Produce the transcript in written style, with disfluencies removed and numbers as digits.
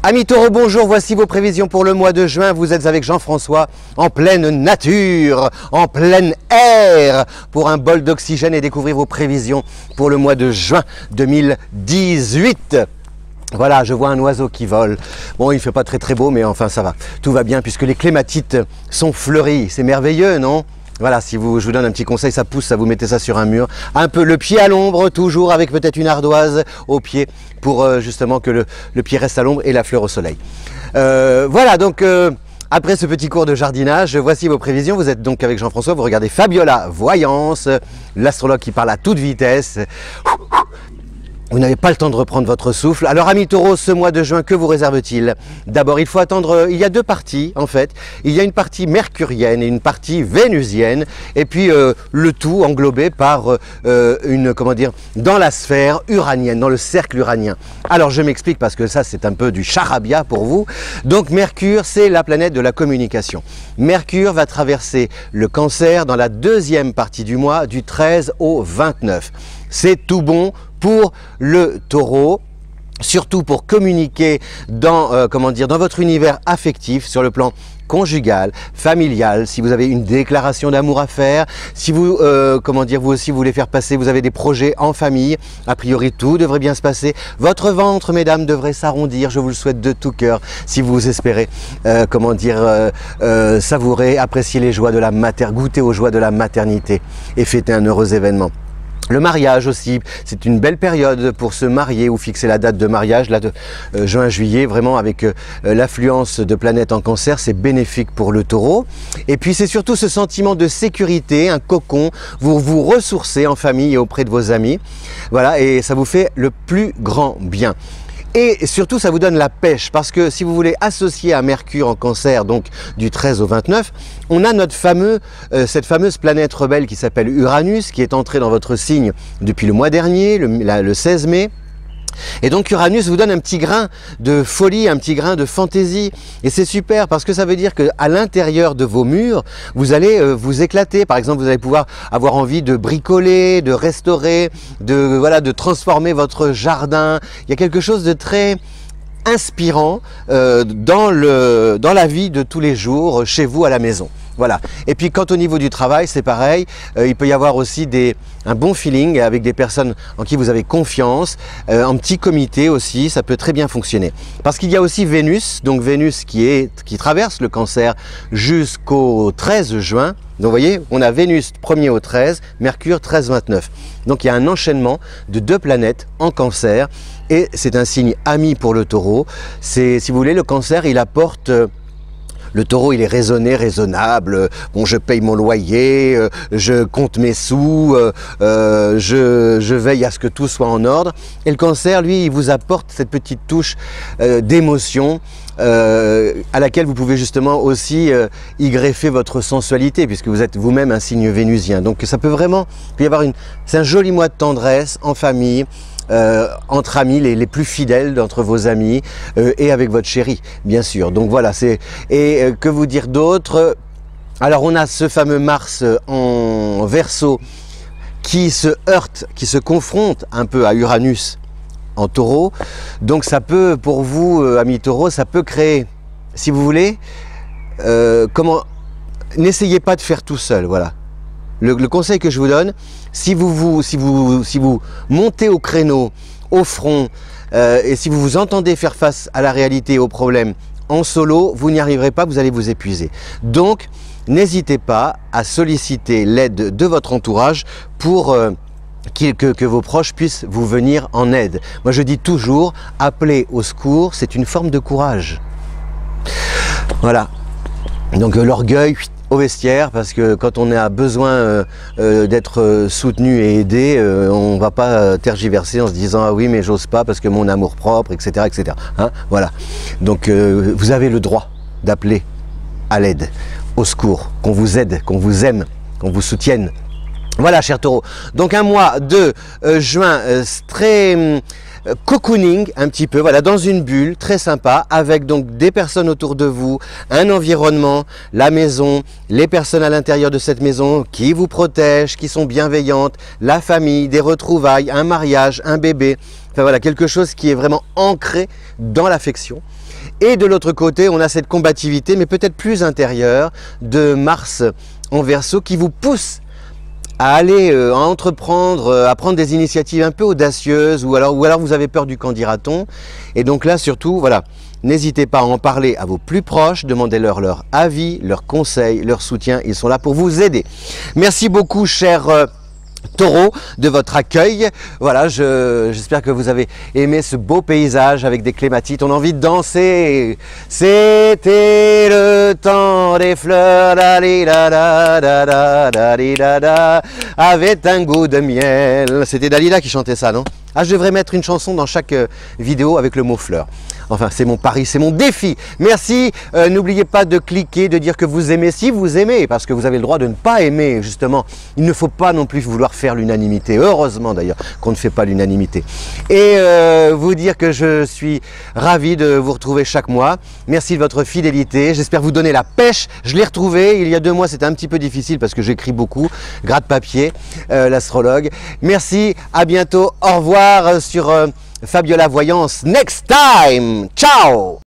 Amis taureaux, bonjour, voici vos prévisions pour le mois de juin. Vous êtes avec Jean-François en pleine nature, en plein air, pour un bol d'oxygène et découvrir vos prévisions pour le mois de juin 2018. Voilà, je vois un oiseau qui vole. Bon, il ne fait pas très beau, mais enfin ça va. Tout va bien puisque les clématites sont fleuries. C'est merveilleux, non ? Voilà, je vous donne un petit conseil, ça pousse, ça vous mettez ça sur un mur. Un peu le pied à l'ombre, toujours avec peut-être une ardoise au pied pour justement que le pied reste à l'ombre et la fleur au soleil. Voilà, donc après ce petit cours de jardinage, voici vos prévisions. Vous êtes donc avec Jean-François, vous regardez Fabiola Voyance, l'astrologue qui parle à toute vitesse. Vous n'avez pas le temps de reprendre votre souffle. Alors, amis taureaux, ce mois de juin, que vous réserve-t-il? D'abord, il faut attendre, il y a deux parties en fait. Il y a une partie mercurienne et une partie vénusienne. Et puis, le tout englobé par dans la sphère uranienne, dans le cercle uranien. Alors, je m'explique parce que ça, c'est un peu du charabia pour vous. Donc, Mercure, c'est la planète de la communication. Mercure va traverser le Cancer dans la deuxième partie du mois, du 13 au 29. C'est tout bon pour le taureau, surtout pour communiquer dans votre univers affectif sur le plan conjugal, familial, si vous avez une déclaration d'amour à faire, si vous, vous aussi voulez faire passer, vous avez des projets en famille, a priori tout devrait bien se passer. Votre ventre, mesdames, devrait s'arrondir, je vous le souhaite de tout cœur, si vous espérez, savourer, apprécier les joies de la maternité, goûter aux joies de la maternité et fêter un heureux événement. Le mariage aussi, c'est une belle période pour se marier ou fixer la date de mariage, là de juin-juillet, vraiment avec l'affluence de planètes en Cancer, c'est bénéfique pour le taureau. Et puis c'est surtout ce sentiment de sécurité, un cocon, vous vous ressourcez en famille et auprès de vos amis, voilà, et ça vous fait le plus grand bien. Et surtout, ça vous donne la pêche, parce que si vous voulez associer à Mercure en Cancer, donc du 13 au 29, on a cette fameuse planète rebelle qui s'appelle Uranus, qui est entrée dans votre signe depuis le mois dernier, le 16 mai. Et donc Uranus vous donne un petit grain de folie, un petit grain de fantaisie. Et c'est super parce que ça veut dire qu'à l'intérieur de vos murs, vous allez vous éclater. Par exemple, vous allez pouvoir avoir envie de bricoler, de restaurer, de transformer votre jardin. Il y a quelque chose de très inspirant dans la vie de tous les jours, chez vous à la maison. Voilà. Et puis quant au niveau du travail, c'est pareil, il peut y avoir aussi un bon feeling avec des personnes en qui vous avez confiance, en petit comité aussi, ça peut très bien fonctionner. Parce qu'il y a aussi Vénus, donc Vénus qui traverse le Cancer jusqu'au 13 juin. Donc vous voyez, on a Vénus 1er au 13, Mercure 13-29. Donc il y a un enchaînement de deux planètes en Cancer et c'est un signe ami pour le taureau. Si vous voulez, le Cancer, il apporte... Le taureau, il est raisonné, raisonnable, bon, je paye mon loyer, je compte mes sous, je veille à ce que tout soit en ordre. Et le Cancer, lui, il vous apporte cette petite touche d'émotion à laquelle vous pouvez justement aussi y greffer votre sensualité, puisque vous êtes vous-même un signe vénusien. Donc ça peut y avoir c'est un joli mois de tendresse en famille, entre amis, les plus fidèles d'entre vos amis et avec votre chérie, bien sûr. Donc voilà, que vous dire d'autre? Alors on a ce fameux Mars en Verseau qui se heurte, qui se confronte un peu à Uranus en Taureau. Donc ça peut, pour vous, amis Taureaux, ça peut créer, si vous voulez, n'essayez pas de faire tout seul, voilà. Le conseil que je vous donne, si vous montez au créneau, au front, et si vous vous entendez faire face à la réalité et aux problèmes en solo, vous n'y arriverez pas, vous allez vous épuiser. Donc, n'hésitez pas à solliciter l'aide de votre entourage pour que vos proches puissent vous venir en aide. Moi, je dis toujours, appeler au secours, c'est une forme de courage. Voilà. Donc, l'orgueil... au vestiaire, parce que quand on a besoin d'être soutenu et aidé, on ne va pas tergiverser en se disant « Ah oui, mais j'ose pas parce que mon amour propre, etc. etc. » Hein, voilà. Donc, vous avez le droit d'appeler à l'aide, au secours, qu'on vous aide, qu'on vous aime, qu'on vous soutienne. Voilà, chers taureaux. Donc, un mois de juin très cocooning un petit peu, voilà, dans une bulle très sympa, avec donc des personnes autour de vous, un environnement, la maison, les personnes à l'intérieur de cette maison qui vous protègent, qui sont bienveillantes, la famille, des retrouvailles, un mariage, un bébé, enfin voilà, quelque chose qui est vraiment ancré dans l'affection. Et de l'autre côté, on a cette combativité, mais peut-être plus intérieure, de Mars en Verseau qui vous pousse à aller à entreprendre, à prendre des initiatives un peu audacieuses, ou alors vous avez peur du qu'en dira-t-on. Et donc là, surtout, voilà, n'hésitez pas à en parler à vos plus proches, demandez-leur leur avis, leurs conseils, leur soutien, ils sont là pour vous aider. Merci beaucoup, cher Taureau, de votre accueil. Voilà, j'espère que vous avez aimé ce beau paysage avec des clématites. On a envie de danser. C'était le temps des fleurs, avec un goût de miel. C'était Dalida qui chantait ça, non? Ah, je devrais mettre une chanson dans chaque vidéo avec le mot fleur. Enfin, c'est mon pari, c'est mon défi. Merci. N'oubliez pas de cliquer, de dire que vous aimez si vous aimez, parce que vous avez le droit de ne pas aimer, justement. Il ne faut pas non plus vouloir faire l'unanimité. Heureusement d'ailleurs qu'on ne fait pas l'unanimité. Et vous dire que je suis ravi de vous retrouver chaque mois. Merci de votre fidélité. J'espère vous donner la pêche. Je l'ai retrouvé. Il y a 2 mois, c'était un petit peu difficile parce que j'écris beaucoup. Gratte-papier, l'astrologue. Merci. À bientôt. Au revoir sur Fabiola Voyance. Next time. Ciao.